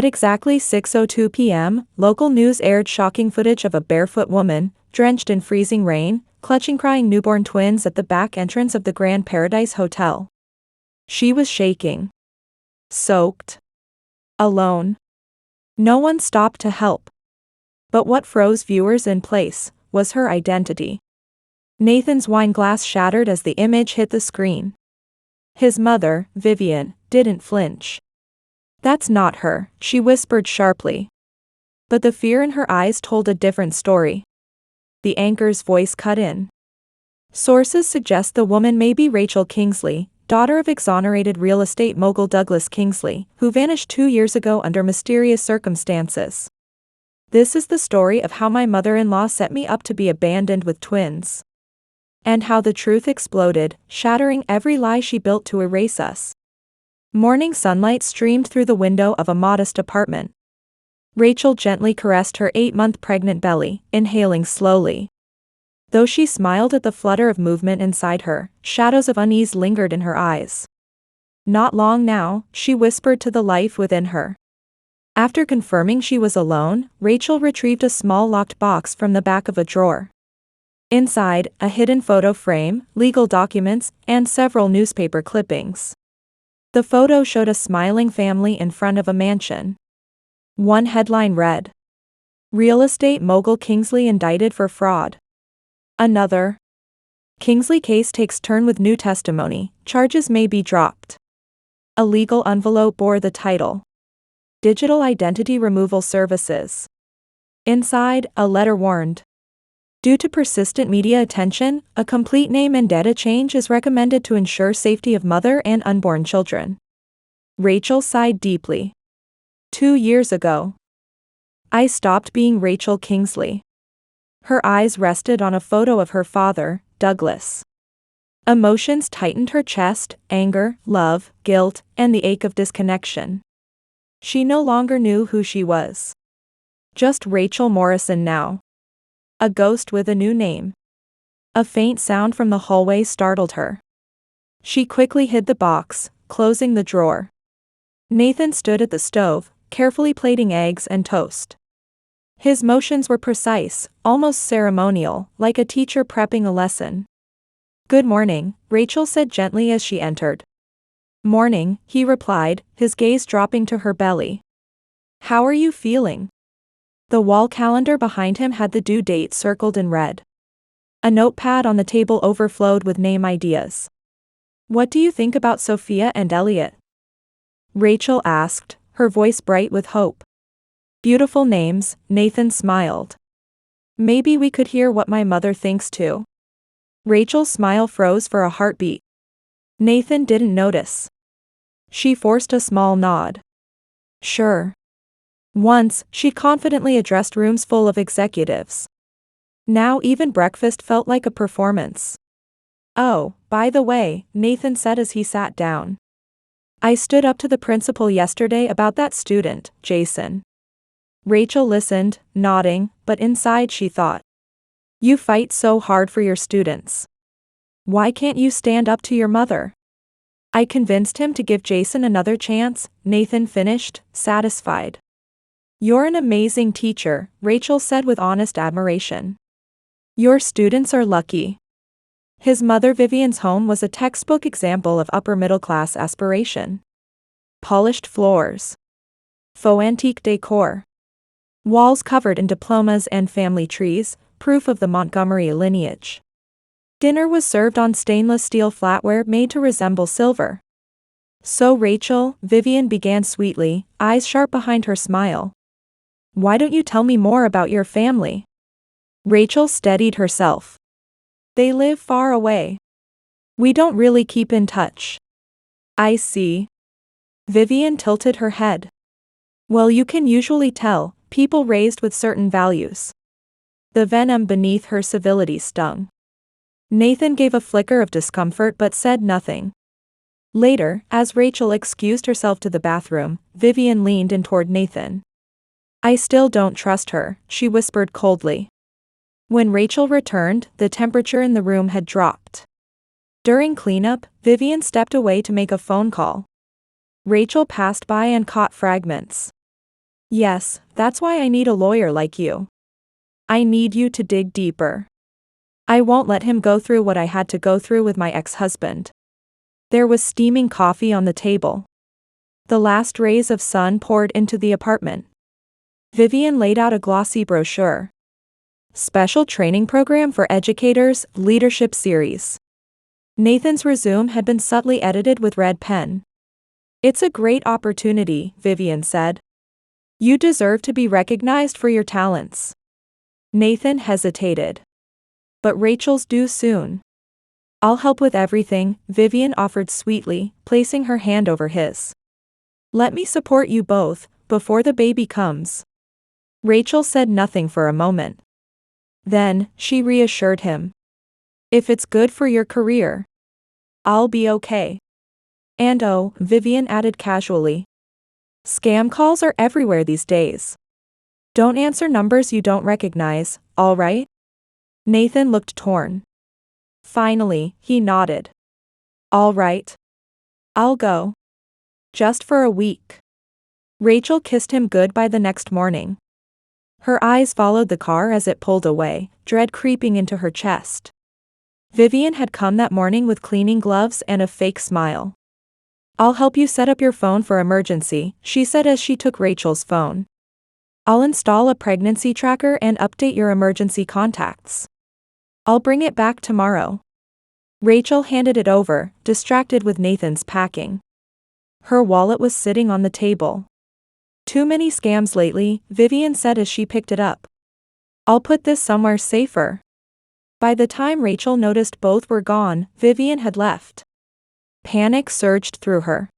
At exactly 6:02 p.m., local news aired shocking footage of a barefoot woman, drenched in freezing rain, clutching crying newborn twins at the back entrance of the Grand Paradise Hotel. She was shaking. Soaked. Alone. No one stopped to help. But what froze viewers in place was her identity. Nathan's wine glass shattered as the image hit the screen. His mother, Vivian, didn't flinch. "That's not her," she whispered sharply. But the fear in her eyes told a different story. The anchor's voice cut in. Sources suggest the woman may be Rachel Kingsley, daughter of exonerated real estate mogul Douglas Kingsley, who vanished 2 years ago under mysterious circumstances. "This is the story of how my mother-in-law set me up to be abandoned with twins. And how the truth exploded, shattering every lie she built to erase us." Morning sunlight streamed through the window of a modest apartment. Rachel gently caressed her 8-month pregnant belly, inhaling slowly. Though she smiled at the flutter of movement inside her, shadows of unease lingered in her eyes. "Not long now," she whispered to the life within her. After confirming she was alone, Rachel retrieved a small locked box from the back of a drawer. Inside, a hidden photo frame, legal documents, and several newspaper clippings. The photo showed a smiling family in front of a mansion. One headline read, "Real estate mogul Kingsley indicted for fraud." Another, "Kingsley case takes turn with new testimony, charges may be dropped." A legal envelope bore the title, "Digital Identity Removal Services." Inside, a letter warned, "Due to persistent media attention, a complete name and data change is recommended to ensure safety of mother and unborn children." Rachel sighed deeply. 2 years ago, I stopped being Rachel Kingsley. Her eyes rested on a photo of her father, Douglas. Emotions tightened her chest: anger, love, guilt, and the ache of disconnection. She no longer knew who she was. Just Rachel Morrison now. A ghost with a new name. A faint sound from the hallway startled her. She quickly hid the box, closing the drawer. Nathan stood at the stove, carefully plating eggs and toast. His motions were precise, almost ceremonial, like a teacher prepping a lesson. "Good morning," Rachel said gently as she entered. "Morning," he replied, his gaze dropping to her belly. "How are you feeling?" The wall calendar behind him had the due date circled in red. A notepad on the table overflowed with name ideas. "What do you think about Sophia and Elliot?" Rachel asked, her voice bright with hope. "Beautiful names," Nathan smiled. "Maybe we could hear what my mother thinks too." Rachel's smile froze for a heartbeat. Nathan didn't notice. She forced a small nod. "Sure." Once, she confidently addressed rooms full of executives. Now even breakfast felt like a performance. "Oh, by the way," Nathan said as he sat down. "I stood up to the principal yesterday about that student, Jason." Rachel listened, nodding, but inside she thought, "You fight so hard for your students. Why can't you stand up to your mother?" "I convinced him to give Jason another chance," Nathan finished, satisfied. "You're an amazing teacher," Rachel said with honest admiration. "Your students are lucky." His mother Vivian's home was a textbook example of upper-middle-class aspiration. Polished floors. Faux antique decor. Walls covered in diplomas and family trees, proof of the Montgomery lineage. Dinner was served on stainless steel flatware made to resemble silver. "So Rachel," Vivian began sweetly, eyes sharp behind her smile. "Why don't you tell me more about your family?" Rachel steadied herself. "They live far away. We don't really keep in touch." "I see." Vivian tilted her head. "Well, you can usually tell, people raised with certain values." The venom beneath her civility stung. Nathan gave a flicker of discomfort but said nothing. Later, as Rachel excused herself to the bathroom, Vivian leaned in toward Nathan. "I still don't trust her," she whispered coldly. When Rachel returned, the temperature in the room had dropped. During cleanup, Vivian stepped away to make a phone call. Rachel passed by and caught fragments. Yes, that's why I need a lawyer like you. I need you to dig deeper. I won't let him go through what I had to go through with my ex-husband. There was steaming coffee on the table. The last rays of sun poured into the apartment. Vivian laid out a glossy brochure. Special training program for educators, leadership series. Nathan's resume had been subtly edited with red pen. It's a great opportunity, Vivian said. You deserve to be recognized for your talents. Nathan hesitated. But Rachel's due soon. I'll help with everything, Vivian offered sweetly, placing her hand over his. Let me support you both, before the baby comes. Rachel said nothing for a moment. Then, she reassured him. If it's good for your career, I'll be okay. And oh, Vivian added casually. Scam calls are everywhere these days. Don't answer numbers you don't recognize, all right? Nathan looked torn. Finally, he nodded. All right. I'll go. Just for a week. Rachel kissed him goodbye the next morning. Her eyes followed the car as it pulled away, dread creeping into her chest. Vivian had come that morning with cleaning gloves and a fake smile. I'll help you set up your phone for emergency, she said as she took Rachel's phone. I'll install a pregnancy tracker and update your emergency contacts. I'll bring it back tomorrow. Rachel handed it over, distracted with Nathan's packing. Her wallet was sitting on the table. Too many scams lately, Vivian said as she picked it up. I'll put this somewhere safer. By the time Rachel noticed both were gone, Vivian had left. Panic surged through her.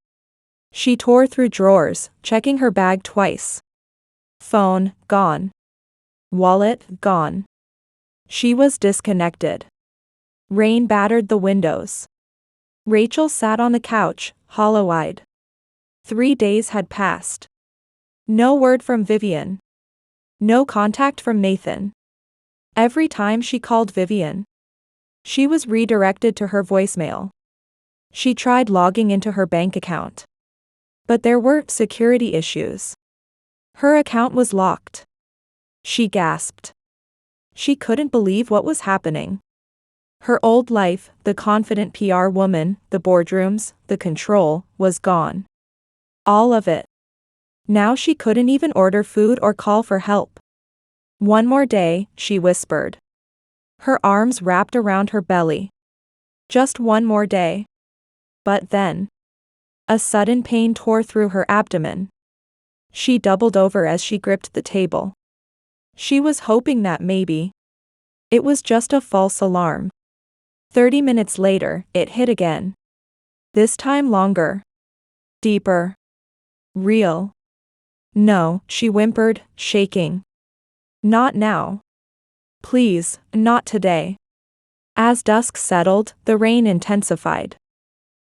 She tore through drawers, checking her bag twice. Phone, gone. Wallet, gone. She was disconnected. Rain battered the windows. Rachel sat on the couch, hollow-eyed. 3 days had passed. No word from Vivian. No contact from Nathan. Every time she called Vivian, she was redirected to her voicemail. She tried logging into her bank account. But there were security issues. Her account was locked. She gasped. She couldn't believe what was happening. Her old life, the confident PR woman, the boardrooms, the control, was gone. All of it. Now she couldn't even order food or call for help. One more day, she whispered. Her arms wrapped around her belly. Just one more day. But then, a sudden pain tore through her abdomen. She doubled over as she gripped the table. She was hoping that maybe it was just a false alarm. 30 minutes later, it hit again. This time longer. Deeper. Real. No, she whimpered, shaking. Not now. Please, not today. As dusk settled, the rain intensified.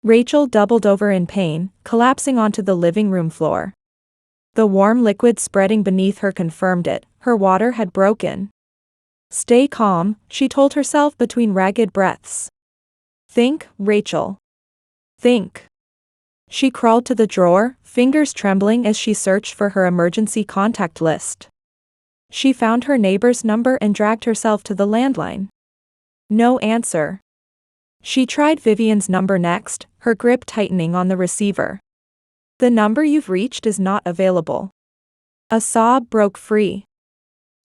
Rachel doubled over in pain, collapsing onto the living room floor. The warm liquid spreading beneath her confirmed it, her water had broken. Stay calm, she told herself between ragged breaths. Think, Rachel. Think. She crawled to the drawer, fingers trembling as she searched for her emergency contact list. She found her neighbor's number and dragged herself to the landline. No answer. She tried Vivian's number next, her grip tightening on the receiver. The number you've reached is not available. A sob broke free.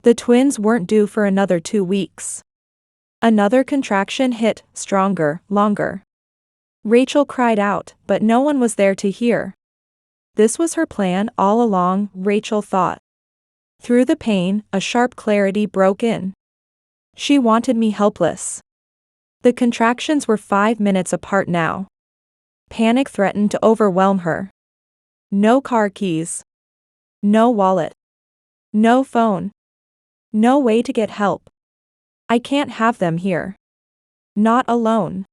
The twins weren't due for another 2 weeks. Another contraction hit, stronger, longer. Rachel cried out, but no one was there to hear. This was her plan all along, Rachel thought. Through the pain, a sharp clarity broke in. She wanted me helpless. The contractions were 5 minutes apart now. Panic threatened to overwhelm her. No car keys. No wallet. No phone. No way to get help. I can't have them here. Not alone.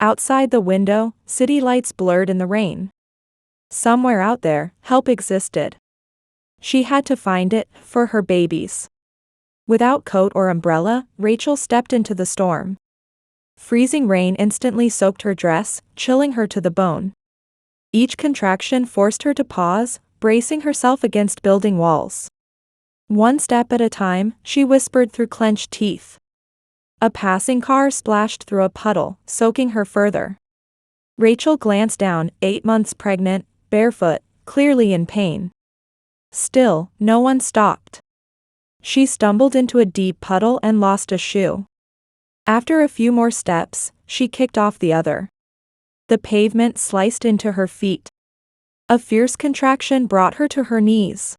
Outside the window, city lights blurred in the rain. Somewhere out there, help existed. She had to find it, for her babies. Without coat or umbrella, Rachel stepped into the storm. Freezing rain instantly soaked her dress, chilling her to the bone. Each contraction forced her to pause, bracing herself against building walls. One step at a time, she whispered through clenched teeth. A passing car splashed through a puddle, soaking her further. Rachel glanced down, 8 months pregnant, barefoot, clearly in pain. Still, no one stopped. She stumbled into a deep puddle and lost a shoe. After a few more steps, she kicked off the other. The pavement sliced into her feet. A fierce contraction brought her to her knees.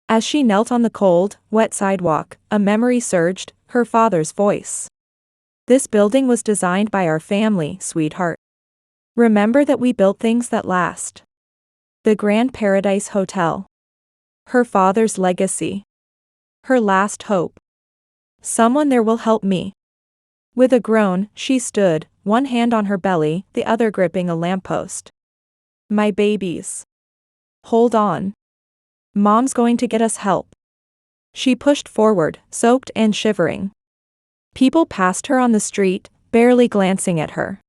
As she knelt on the cold, wet sidewalk, a memory surged, her father's voice. "This building was designed by our family, sweetheart. Remember that we built things that last." The Grand Paradise Hotel. Her father's legacy. Her last hope. "Someone there will help me." With a groan, she stood, one hand on her belly, the other gripping a lamppost. "My babies. Hold on. Mom's going to get us help." She pushed forward, soaked and shivering. People passed her on the street, barely glancing at her.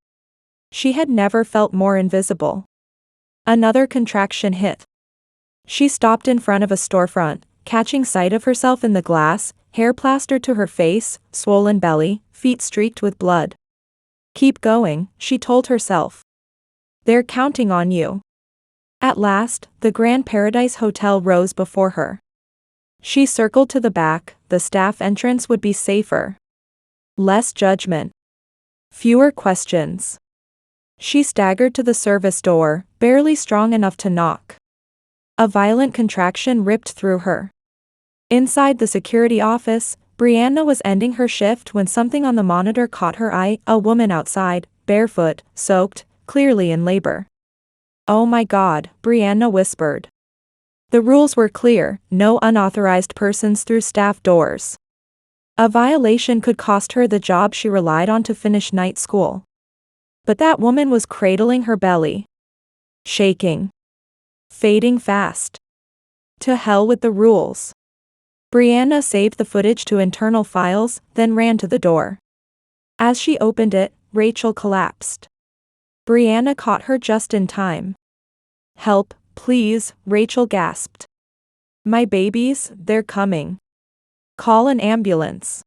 She had never felt more invisible. Another contraction hit. She stopped in front of a storefront, catching sight of herself in the glass, hair plastered to her face, swollen belly, feet streaked with blood. "Keep going," she told herself. "They're counting on you." At last, the Grand Paradise Hotel rose before her. She circled to the back, the staff entrance would be safer. Less judgment. Fewer questions. She staggered to the service door, barely strong enough to knock. A violent contraction ripped through her. Inside the security office, Brianna was ending her shift when something on the monitor caught her eye, a woman outside, barefoot, soaked, clearly in labor. "Oh my God," Brianna whispered. The rules were clear: no unauthorized persons through staff doors. A violation could cost her the job she relied on to finish night school. But that woman was cradling her belly. Shaking. Fading fast. To hell with the rules. Brianna saved the footage to internal files, then ran to the door. As she opened it, Rachel collapsed. Brianna caught her just in time. "Help, please," Rachel gasped. "My babies, they're coming. Call an ambulance."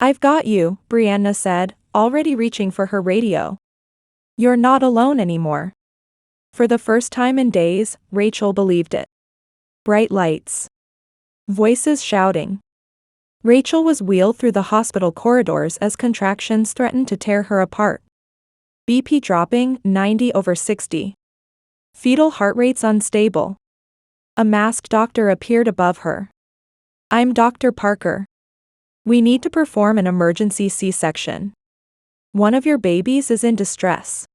"I've got you," Brianna said, already reaching for her radio. "You're not alone anymore." For the first time in days, Rachel believed it. Bright lights. Voices shouting. Rachel was wheeled through the hospital corridors as contractions threatened to tear her apart. BP dropping, 90/60. Fetal heart rates unstable. A masked doctor appeared above her. "I'm Dr. Parker. We need to perform an emergency C-section. One of your babies is in distress.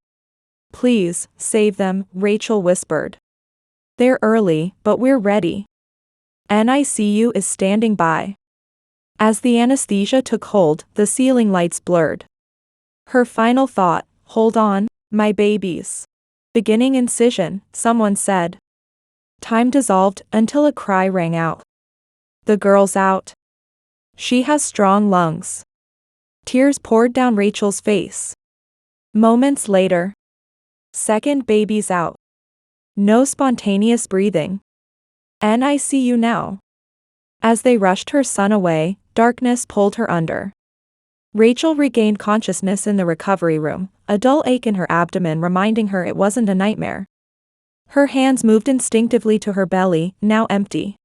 Please, save them," Rachel whispered. "They're early, but we're ready. NICU is standing by." As the anesthesia took hold, the ceiling lights blurred. Her final thought: "Hold on, my babies." "Beginning incision," someone said. Time dissolved until a cry rang out. "The girl's out. She has strong lungs." Tears poured down Rachel's face. Moments later. Second baby's out. No spontaneous breathing. NICU now. As they rushed her son away, darkness pulled her under. Rachel regained consciousness in the recovery room, a dull ache in her abdomen reminding her it wasn't a nightmare. Her hands moved instinctively to her belly, now empty.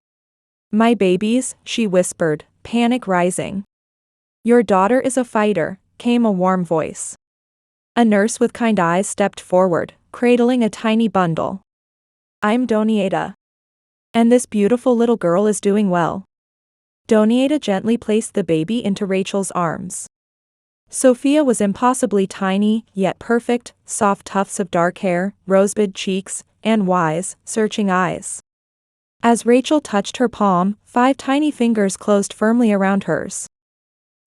"My babies," she whispered, panic rising. "Your daughter is a fighter," came a warm voice. A nurse with kind eyes stepped forward, cradling a tiny bundle. "I'm Donieta. And this beautiful little girl is doing well." Donieta gently placed the baby into Rachel's arms. Sophia was impossibly tiny, yet perfect, soft tufts of dark hair, rosebud cheeks, and wise, searching eyes. As Rachel touched her palm, 5 tiny fingers closed firmly around hers.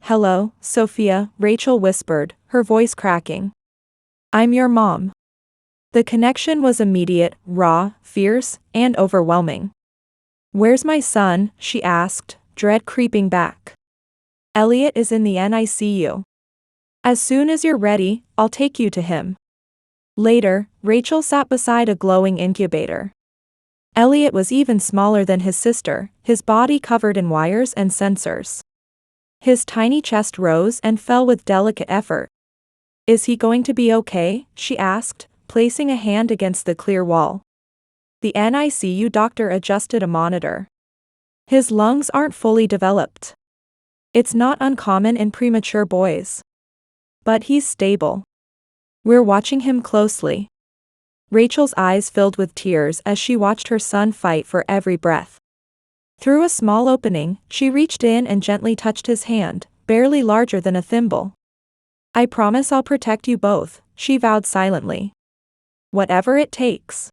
"Hello, Sophia," Rachel whispered, her voice cracking. "I'm your mom." The connection was immediate, raw, fierce, and overwhelming. "Where's my son?" she asked, dread creeping back. "Elliot is in the NICU. As soon as you're ready, I'll take you to him." Later, Rachel sat beside a glowing incubator. Elliot was even smaller than his sister, his body covered in wires and sensors. His tiny chest rose and fell with delicate effort. "Is he going to be okay?" she asked, placing a hand against the clear wall. The NICU doctor adjusted a monitor. "His lungs aren't fully developed. It's not uncommon in premature boys. But he's stable. We're watching him closely." Rachel's eyes filled with tears as she watched her son fight for every breath. Through a small opening, she reached in and gently touched his hand, barely larger than a thimble. "I promise I'll protect you both," she vowed silently. "Whatever it takes."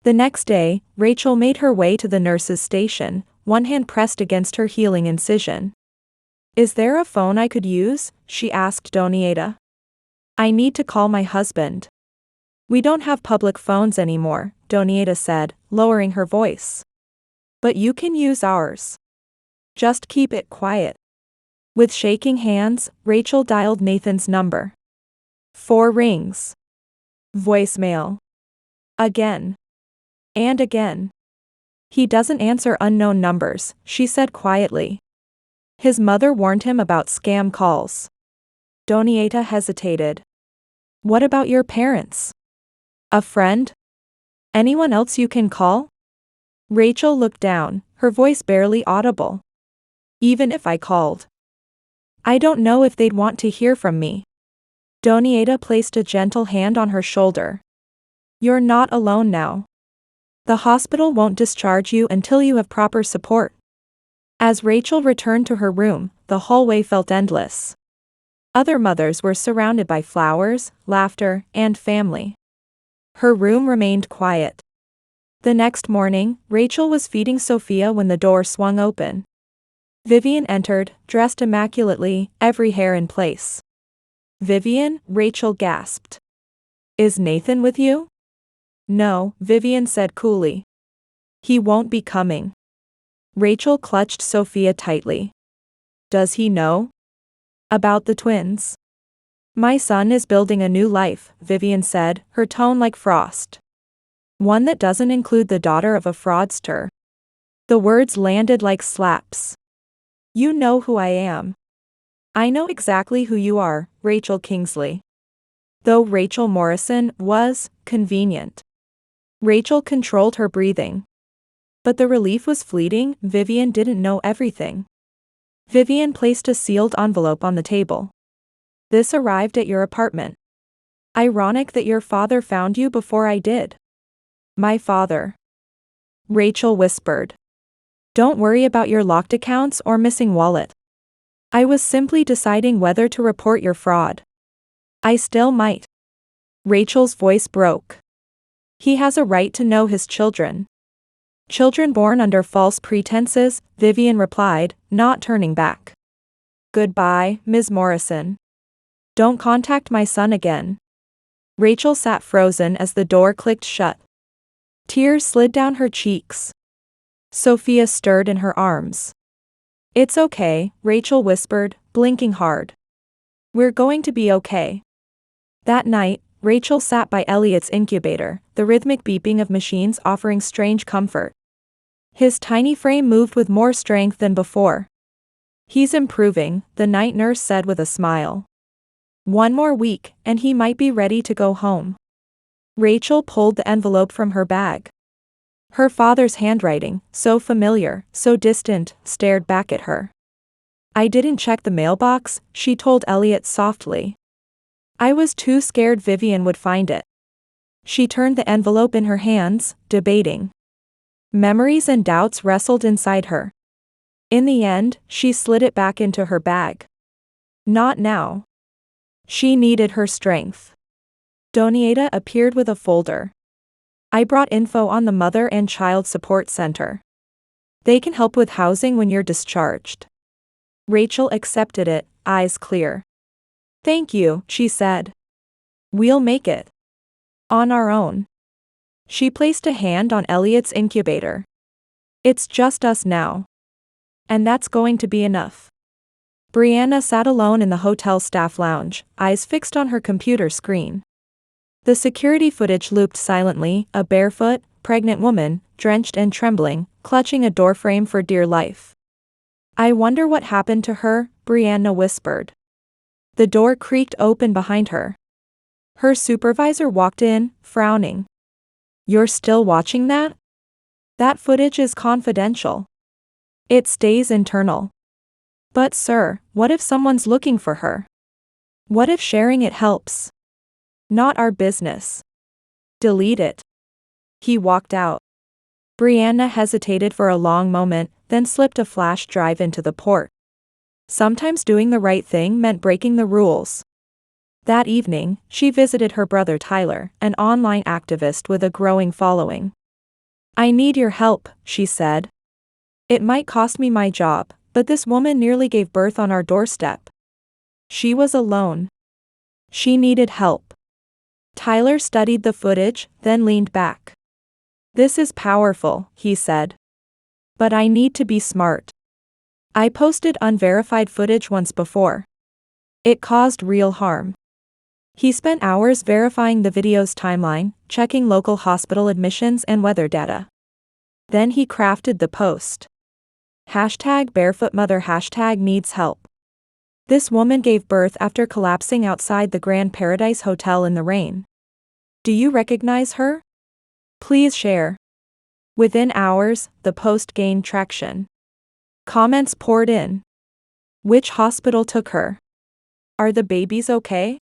The next day, Rachel made her way to the nurse's station, one hand pressed against her healing incision. "Is there a phone I could use?" she asked Donieta. "I need to call my husband." "We don't have public phones anymore," Donieta said, lowering her voice. "But you can use ours. Just keep it quiet." With shaking hands, Rachel dialed Nathan's number. 4 rings. Voicemail. Again. And again. "He doesn't answer unknown numbers," she said quietly. "His mother warned him about scam calls." Donieta hesitated. "What about your parents? A friend? Anyone else you can call?" Rachel looked down, her voice barely audible. "Even if I called, I don't know if they'd want to hear from me." Donieta placed a gentle hand on her shoulder. "You're not alone now. The hospital won't discharge you until you have proper support." As Rachel returned to her room, the hallway felt endless. Other mothers were surrounded by flowers, laughter, and family. Her room remained quiet. The next morning, Rachel was feeding Sophia when the door swung open. Vivian entered, dressed immaculately, every hair in place. "Vivian?" Rachel gasped. "Is Nathan with you?" "No," Vivian said coolly. "He won't be coming." Rachel clutched Sophia tightly. "Does he know about the twins?" "My son is building a new life," Vivian said, her tone like frost. "One that doesn't include the daughter of a fraudster." The words landed like slaps. "You know who I am." "I know exactly who you are, Rachel Kingsley." Though Rachel Morrison was convenient. Rachel controlled her breathing. But the relief was fleeting. Vivian didn't know everything. Vivian placed a sealed envelope on the table. "This arrived at your apartment. Ironic that your father found you before I did." "My father?" Rachel whispered. "Don't worry about your locked accounts or missing wallet. I was simply deciding whether to report your fraud. I still might." Rachel's voice broke. "He has a right to know his children." "Children born under false pretenses," Vivian replied, not turning back. "Goodbye, Ms. Morrison. Don't contact my son again." Rachel sat frozen as the door clicked shut. Tears slid down her cheeks. Sophia stirred in her arms. "It's okay," Rachel whispered, blinking hard. "We're going to be okay." That night, Rachel sat by Elliot's incubator, the rhythmic beeping of machines offering strange comfort. His tiny frame moved with more strength than before. "He's improving," the night nurse said with a smile. "One more week, and he might be ready to go home." Rachel pulled the envelope from her bag. Her father's handwriting, so familiar, so distant, stared back at her. "I didn't check the mailbox," she told Elliot softly. "I was too scared Vivian would find it." She turned the envelope in her hands, debating. Memories and doubts wrestled inside her. In the end, she slid it back into her bag. Not now. She needed her strength. Donieta appeared with a folder. "I brought info on the Mother and Child Support Center. They can help with housing when you're discharged." Rachel accepted it, eyes clear. "Thank you," she said. "We'll make it. On our own." She placed a hand on Elliot's incubator. "It's just us now. And that's going to be enough." Brianna sat alone in the hotel staff lounge, eyes fixed on her computer screen. The security footage looped silently, a barefoot, pregnant woman, drenched and trembling, clutching a doorframe for dear life. "I wonder what happened to her," Brianna whispered. The door creaked open behind her. Her supervisor walked in, frowning. "You're still watching that? That footage is confidential. It stays internal." "But sir, what if someone's looking for her? What if sharing it helps?" "Not our business. Delete it." He walked out. Brianna hesitated for a long moment, then slipped a flash drive into the port. Sometimes doing the right thing meant breaking the rules. That evening, she visited her brother Tyler, an online activist with a growing following. "I need your help," she said. "It might cost me my job, but this woman nearly gave birth on our doorstep. She was alone. She needed help." Tyler studied the footage, then leaned back. "This is powerful," he said. "But I need to be smart. I posted unverified footage once before. It caused real harm." He spent hours verifying the video's timeline, checking local hospital admissions and weather data. Then he crafted the post. #barefootmother #needs help. This woman gave birth after collapsing outside the Grand Paradise Hotel in the rain. Do you recognize her? Please share. Within hours, the post gained traction. Comments poured in. Which hospital took her? Are the babies okay?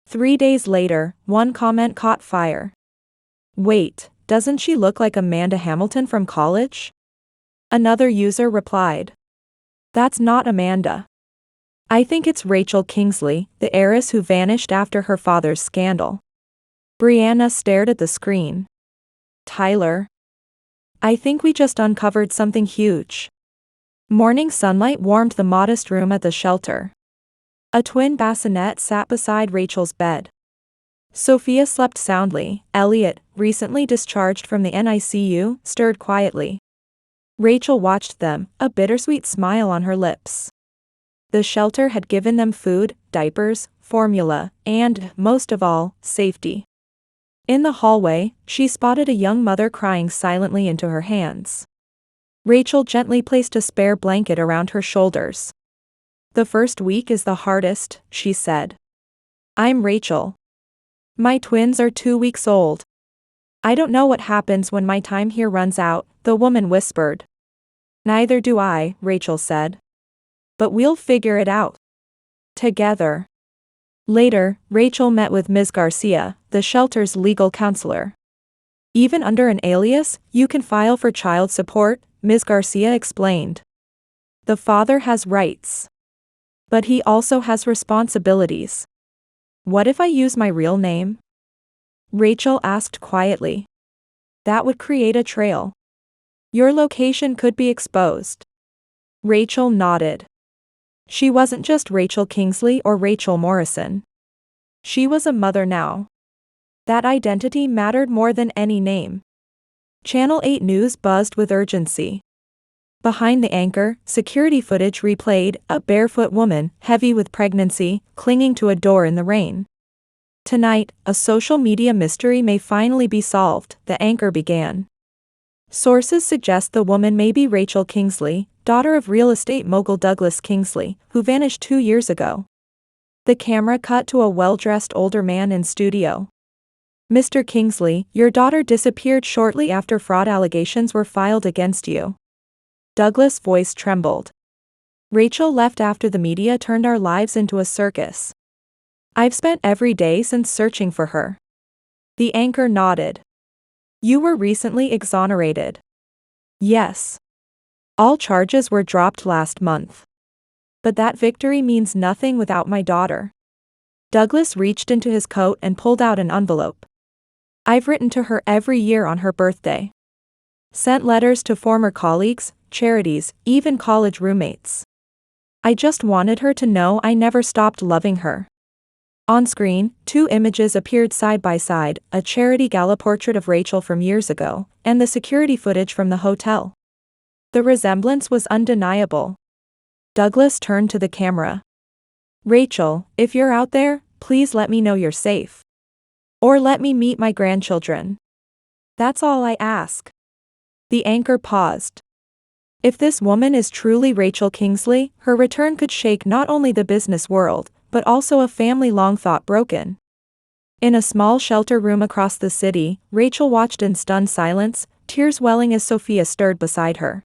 3 days later, one comment caught fire. Wait, doesn't she look like Amanda Hamilton from college? Another user replied. That's not Amanda. I think it's Rachel Kingsley, the heiress who vanished after her father's scandal. Brianna stared at the screen. Tyler. I think we just uncovered something huge. Morning sunlight warmed the modest room at the shelter. A twin bassinet sat beside Rachel's bed. Sophia slept soundly. Elliot, recently discharged from the NICU, stirred quietly. Rachel watched them, a bittersweet smile on her lips. The shelter had given them food, diapers, formula, and, most of all, safety. In the hallway, she spotted a young mother crying silently into her hands. Rachel gently placed a spare blanket around her shoulders. The first week is the hardest, she said. I'm Rachel. My twins are 2 weeks old. I don't know what happens when my time here runs out, the woman whispered. Neither do I, Rachel said. But we'll figure it out. Together. Later, Rachel met with Ms. Garcia, the shelter's legal counselor. Even under an alias, you can file for child support, Ms. Garcia explained. The father has rights. But he also has responsibilities. What if I use my real name? Rachel asked quietly. That would create a trail. Your location could be exposed. Rachel nodded. She wasn't just Rachel Kingsley or Rachel Morrison. She was a mother now. That identity mattered more than any name. Channel 8 News buzzed with urgency. Behind the anchor, security footage replayed a barefoot woman, heavy with pregnancy, clinging to a door in the rain. Tonight, a social media mystery may finally be solved, the anchor began. Sources suggest the woman may be Rachel Kingsley, daughter of real estate mogul Douglas Kingsley, who vanished 2 years ago. The camera cut to a well-dressed older man in studio. Mr. Kingsley, your daughter disappeared shortly after fraud allegations were filed against you. Douglas' voice trembled. Rachel left after the media turned our lives into a circus. I've spent every day since searching for her. The anchor nodded. You were recently exonerated. Yes. All charges were dropped last month. But that victory means nothing without my daughter. Douglas reached into his coat and pulled out an envelope. I've written to her every year on her birthday. Sent letters to former colleagues, charities, even college roommates. I just wanted her to know I never stopped loving her. On screen, 2 images appeared side by side, a charity gala portrait of Rachel from years ago, and the security footage from the hotel. The resemblance was undeniable. Douglas turned to the camera. Rachel, if you're out there, please let me know you're safe. Or let me meet my grandchildren. That's all I ask. The anchor paused. If this woman is truly Rachel Kingsley, her return could shake not only the business world, but also a family long thought broken. In a small shelter room across the city, Rachel watched in stunned silence, tears welling as Sophia stirred beside her.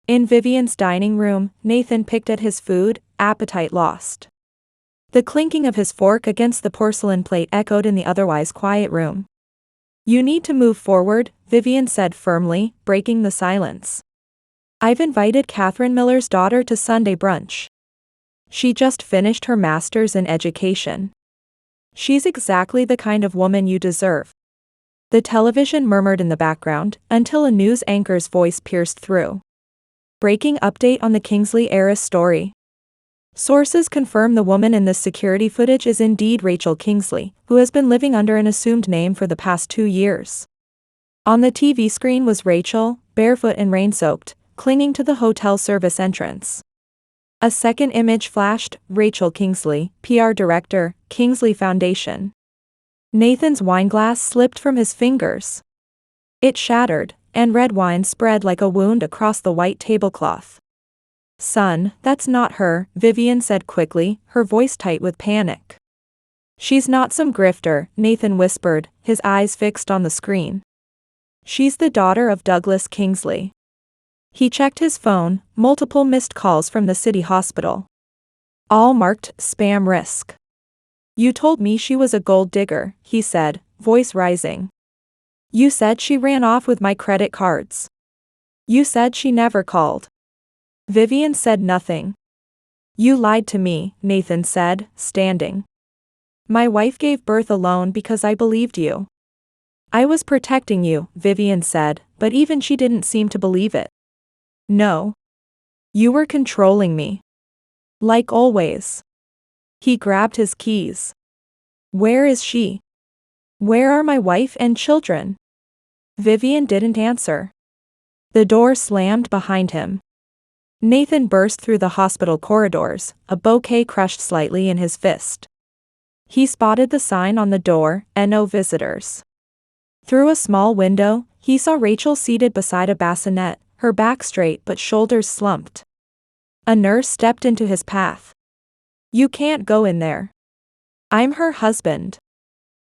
In Vivian's dining room, Nathan picked at his food, appetite lost. The clinking of his fork against the porcelain plate echoed in the otherwise quiet room. You need to move forward, Vivian said firmly, breaking the silence. I've invited Catherine Miller's daughter to Sunday brunch. She just finished her master's in education. She's exactly the kind of woman you deserve. The television murmured in the background, until a news anchor's voice pierced through. Breaking update on the Kingsley heiress story. Sources confirm the woman in this security footage is indeed Rachel Kingsley, who has been living under an assumed name for the past 2 years. On the TV screen was Rachel, barefoot and rain-soaked, clinging to the hotel service entrance. A second image flashed, Rachel Kingsley, PR Director, Kingsley Foundation. Nathan's wineglass slipped from his fingers. It shattered, and red wine spread like a wound across the white tablecloth. Son, that's not her, Vivian said quickly, her voice tight with panic. She's not some grifter, Nathan whispered, his eyes fixed on the screen. She's the daughter of Douglas Kingsley. He checked his phone, multiple missed calls from the city hospital. All marked spam risk. You told me she was a gold digger, he said, voice rising. You said she ran off with my credit cards. You said she never called. Vivian said nothing. You lied to me, Nathan said, standing. My wife gave birth alone because I believed you. I was protecting you, Vivian said, but even she didn't seem to believe it. No. You were controlling me. Like always. He grabbed his keys. Where is she? Where are my wife and children? Vivian didn't answer. The door slammed behind him. Nathan burst through the hospital corridors, a bouquet crushed slightly in his fist. He spotted the sign on the door, "No visitors." Through a small window, he saw Rachel seated beside a bassinet, her back straight but shoulders slumped. A nurse stepped into his path. You can't go in there. I'm her husband.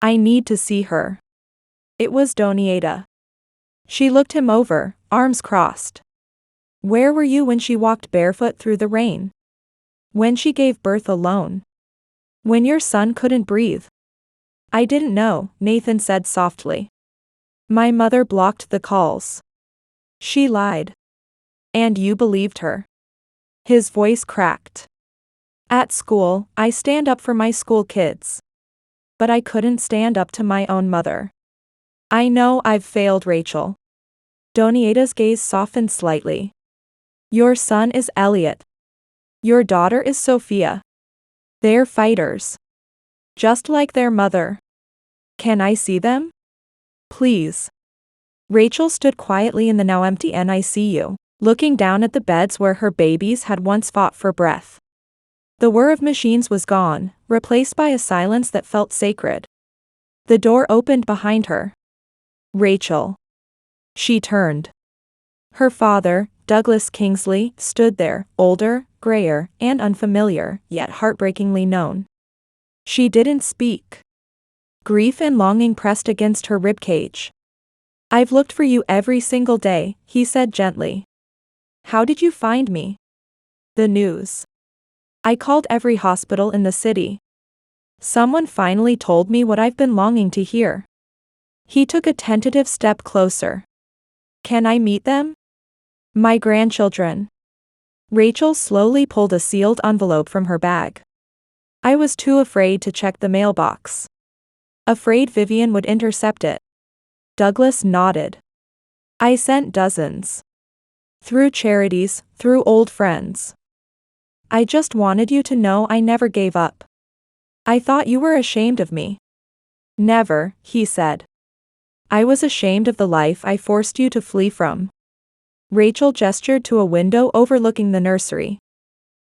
I need to see her. It was Donieta. She looked him over, arms crossed. Where were you when she walked barefoot through the rain? When she gave birth alone? When your son couldn't breathe? I didn't know, Nathan said softly. My mother blocked the calls. She lied. And you believed her. His voice cracked. At school, I stand up for my school kids. But I couldn't stand up to my own mother. I know I've failed, Rachel. Donieta's gaze softened slightly. Your son is Elliot. Your daughter is Sophia. They're fighters. Just like their mother. Can I see them? Please. Rachel stood quietly in the now empty NICU, looking down at the beds where her babies had once fought for breath. The whir of machines was gone, replaced by a silence that felt sacred. The door opened behind her. Rachel. She turned. Her father, Douglas Kingsley, stood there, older, grayer, and unfamiliar, yet heartbreakingly known. She didn't speak. Grief and longing pressed against her ribcage. I've looked for you every single day, he said gently. How did you find me? The news. I called every hospital in the city. Someone finally told me what I've been longing to hear. He took a tentative step closer. Can I meet them? My grandchildren. Rachel slowly pulled a sealed envelope from her bag. I was too afraid to check the mailbox. Afraid Vivian would intercept it. Douglas nodded. I sent dozens. Through charities, through old friends. I just wanted you to know I never gave up. I thought you were ashamed of me. Never, he said. I was ashamed of the life I forced you to flee from. Rachel gestured to a window overlooking the nursery.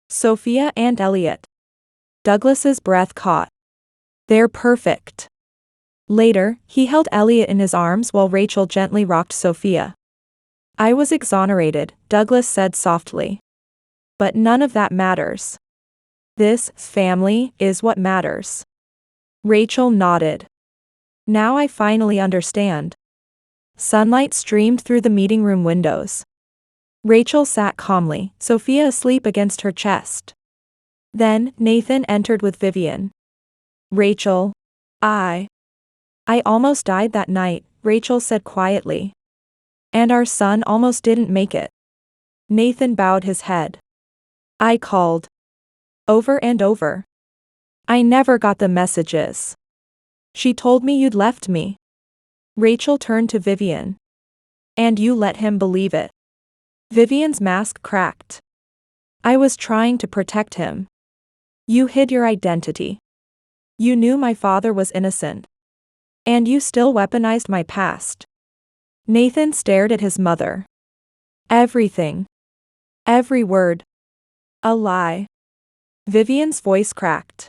Sophia and Elliot. Douglas's breath caught. They're perfect. Later, he held Elliot in his arms while Rachel gently rocked Sophia. I was exonerated, Douglas said softly. But none of that matters. This family is what matters. Rachel nodded. Now I finally understand. Sunlight streamed through the meeting room windows. Rachel sat calmly, Sophia asleep against her chest. Then, Nathan entered with Vivian. Rachel. I almost died that night, Rachel said quietly. And our son almost didn't make it. Nathan bowed his head. I called. Over and over. I never got the messages. She told me you'd left me. Rachel turned to Vivian. And you let him believe it. Vivian's mask cracked. I was trying to protect him. You hid your identity. You knew my father was innocent. And you still weaponized my past. Nathan stared at his mother. Everything. Every word. A lie. Vivian's voice cracked.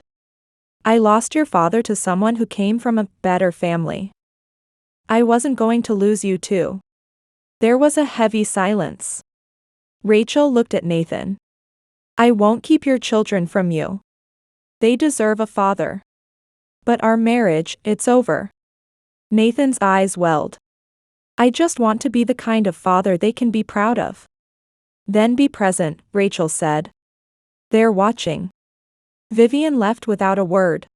I lost your father to someone who came from a better family. I wasn't going to lose you too. There was a heavy silence. Rachel looked at Nathan. I won't keep your children from you. They deserve a father. But our marriage, it's over. Nathan's eyes welled. I just want to be the kind of father they can be proud of. Then be present, Rachel said. They're watching. Vivian left without a word.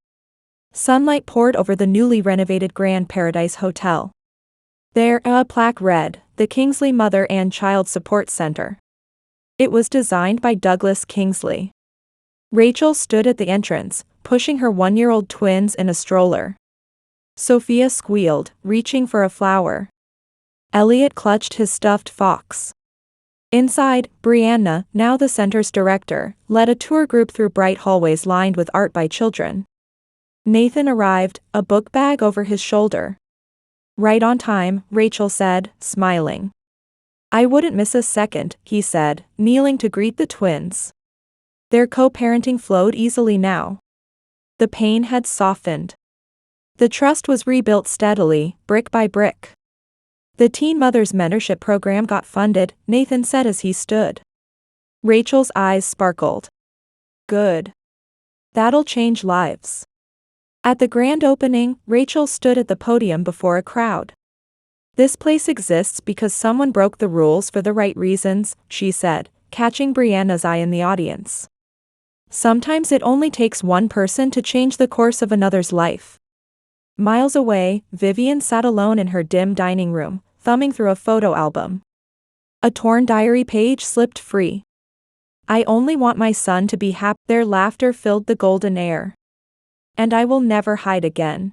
Sunlight poured over the newly renovated Grand Paradise Hotel. There, a plaque read, the Kingsley Mother and Child Support Center. It was designed by Douglas Kingsley. Rachel stood at the entrance, pushing her 1-year-old twins in a stroller. Sophia squealed, reaching for a flower. Elliot clutched his stuffed fox. Inside, Brianna, now the center's director, led a tour group through bright hallways lined with art by children. Nathan arrived, a book bag over his shoulder. Right on time, Rachel said, smiling. I wouldn't miss a second, he said, kneeling to greet the twins. Their co-parenting flowed easily now. The pain had softened. The trust was rebuilt steadily, brick by brick. The Teen Mothers Mentorship Program got funded, Nathan said as he stood. Rachel's eyes sparkled. Good. That'll change lives. At the grand opening, Rachel stood at the podium before a crowd. This place exists because someone broke the rules for the right reasons, she said, catching Brianna's eye in the audience. Sometimes it only takes one person to change the course of another's life. Miles away, Vivian sat alone in her dim dining room, thumbing through a photo album. A torn diary page slipped free. I only want my son to be happy. Their laughter filled the golden air. And I will never hide again.